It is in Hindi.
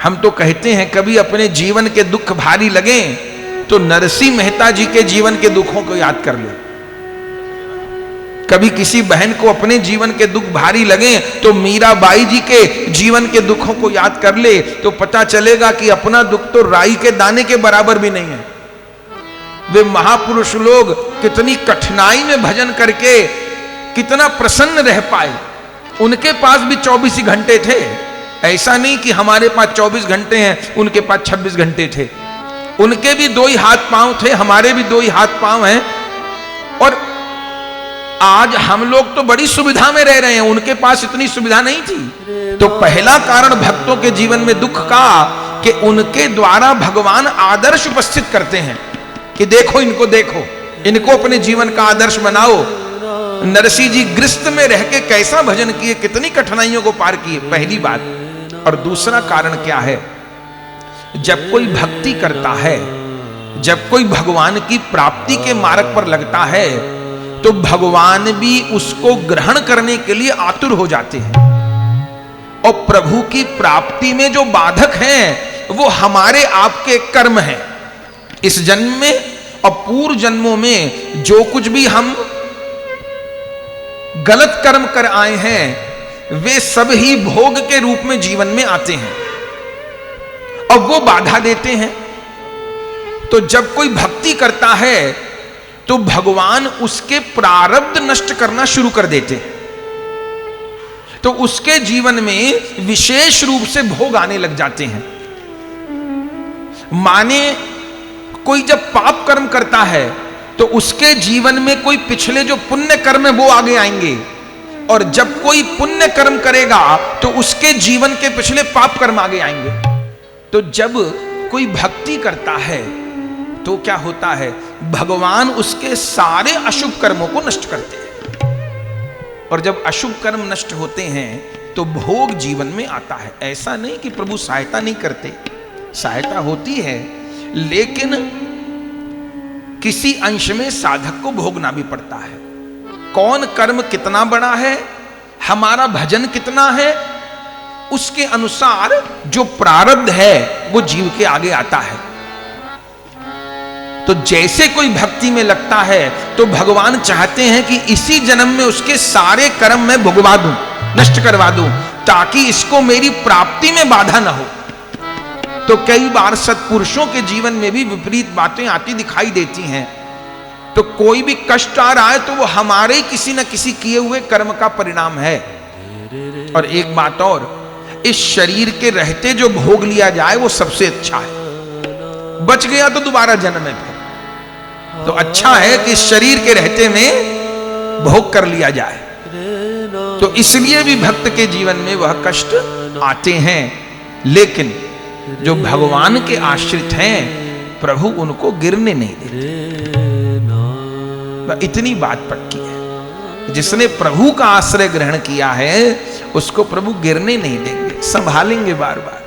हम तो कहते हैं कभी अपने जीवन के दुख भारी लगे तो नरसिंह मेहता जी के जीवन के दुखों को याद कर ले। कभी किसी बहन को अपने जीवन के दुख भारी लगे तो मीराबाई जी के जीवन के दुखों को याद कर ले, तो पता चलेगा कि अपना दुख तो राई के दाने के बराबर भी नहीं है। वे महापुरुष लोग कितनी कठिनाई में भजन करके कितना प्रसन्न रह पाए। उनके पास भी 24 ही घंटे थे, ऐसा नहीं कि हमारे पास 24 घंटे हैं, उनके पास 26 घंटे थे। उनके भी 2 ही हाथ पांव थे, हमारे भी 2 ही हाथ पांव हैं। और आज हम लोग तो बड़ी सुविधा में रह रहे हैं, उनके पास इतनी सुविधा नहीं थी। तो पहला कारण भक्तों के जीवन में दुख का कि उनके द्वारा भगवान आदर्श उपस्थित करते हैं कि देखो इनको, देखो इनको अपने जीवन का आदर्श बनाओ। नरसिंह जी गृहस्थ में रह के कैसा भजन किए, कितनी कठिनाइयों को पार किए, पहली बात। और दूसरा कारण क्या है, जब कोई भक्ति करता है, जब कोई भगवान की प्राप्ति के मार्ग पर लगता है तो भगवान भी उसको ग्रहण करने के लिए आतुर हो जाते हैं। और प्रभु की प्राप्ति में जो बाधक हैं वो हमारे आपके कर्म हैं। इस जन्म में और पूर्व जन्मों में जो कुछ भी हम गलत कर्म कर आए हैं वे सब ही भोग के रूप में जीवन में आते हैं और वो बाधा देते हैं। तो जब कोई भक्ति करता है तो भगवान उसके प्रारब्ध नष्ट करना शुरू कर देते हैं, तो उसके जीवन में विशेष रूप से भोग आने लग जाते हैं। माने कोई जब पाप कर्म करता है तो उसके जीवन में कोई पिछले जो पुण्य कर्म है वो आगे आएंगे, और जब कोई पुण्य कर्म करेगा तो उसके जीवन के पिछले पाप कर्म आगे आएंगे। तो जब कोई भक्ति करता है तो क्या होता है, भगवान उसके सारे अशुभ कर्मों को नष्ट करते हैं। और जब अशुभ कर्म नष्ट होते हैं तो भोग जीवन में आता है। ऐसा नहीं कि प्रभु सहायता नहीं करते, सहायता होती है, लेकिन किसी अंश में साधक को भोगना भी पड़ता है। कौन कर्म कितना बड़ा है, हमारा भजन कितना है, उसके अनुसार जो प्रारब्ध है वो जीव के आगे आता है। तो जैसे कोई भक्ति में लगता है तो भगवान चाहते हैं कि इसी जन्म में उसके सारे कर्म मैं भुगवा दूं, नष्ट करवा दूं, ताकि इसको मेरी प्राप्ति में बाधा ना हो। तो कई बार सत्पुरुषों के जीवन में भी विपरीत बातें आती दिखाई देती हैं। तो कोई भी कष्ट आ रहा है तो वो हमारे किसी न किसी किए हुए कर्म का परिणाम है। और एक बात और, इस शरीर के रहते जो भोग लिया जाए वो सबसे अच्छा है। बच गया तो दोबारा जन्म है, तो अच्छा है कि शरीर के रहते में भोग कर लिया जाए। तो इसलिए भी भक्त के जीवन में वह कष्ट आते हैं, लेकिन जो भगवान के आश्रित हैं प्रभु उनको गिरने नहीं देते। इतनी बात पक्की है, जिसने प्रभु का आश्रय ग्रहण किया है उसको प्रभु गिरने नहीं देंगे, संभालेंगे बार बार।